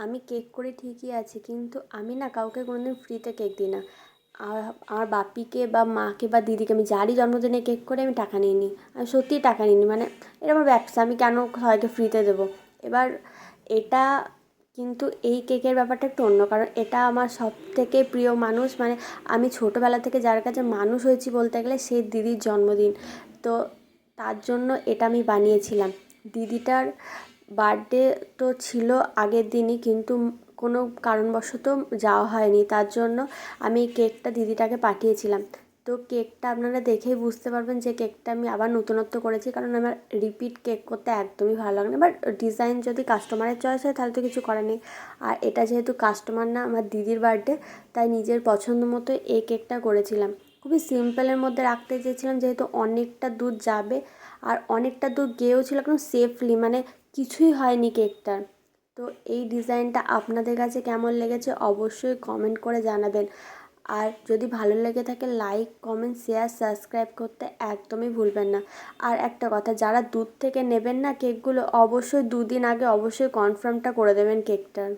আমি কেক করি ঠিকই আছে, কিন্তু আমি না কাউকে কোনোদিন ফ্রিতে কেক দিই না। আর আমার বাপিকে বা মাকে বা দিদিকে আমি যারই জন্মদিনে কেক করি আমি টাকা নিই নি। আমি সত্যিই টাকা নিই নি, মানে এটা আমার ব্যবসা, আমি কেন সবাইকে ফ্রিতে দেবো? এবার এটা কিন্তু এই কেকের ব্যাপারটা একটু অন্য, কারণ এটা আমার সবথেকে প্রিয় মানুষ, মানে আমি ছোটোবেলা থেকে যার কাছে মানুষ হয়েছি বলতে গেলে সেই দিদির জন্মদিন। তো তার জন্য এটা আমি বানিয়েছিলাম। দিদিটার বার্থডে তো ছিল আগের দিনই, কিন্তু কোনো কারণবশত যাওয়া হয়নি, তার জন্য আমি কেকটা দিদিটাকে পাঠিয়েছিলাম। তো কেকটা আপনারা দেখেই বুঝতে পারবেন যে কেকটা আমি আবার নতুনত্ব করেছি, কারণ আমার রিপিট কেক করতে একদমই ভালো লাগে না। বাট ডিজাইন যদি কাস্টমারের চয়েস হয় তাহলে তো কিছু করার নেই। আর এটা যেহেতু কাস্টমার না, আমার দিদির বার্থডে, তাই নিজের পছন্দ মতো এই কেকটা করেছিলাম। খুবই সিম্পলের মধ্যে রাখতে চেয়েছিলাম, যেহেতু অনেকটা দুধ যাবে আর অনেকটা দুধ গিয়েও ছিল একদম সেফলি, মানে কিছুই হয়নি কেকটার। তো এই ডিজাইনটা আপনাদের কাছে কেমন লেগেছে অবশ্যই কমেন্ট করে জানাবেন। আর যদি ভালো লেগে থাকে লাইক, কমেন্ট, শেয়ার, সাবস্ক্রাইব করতে একদমই ভুলবেন না। আর একটা কথা, যারা দুধ থেকে নেবেন না কেকগুলো, অবশ্যই 2 দিন আগে অবশ্যই কনফার্মটা করে দেবেন কেকটার।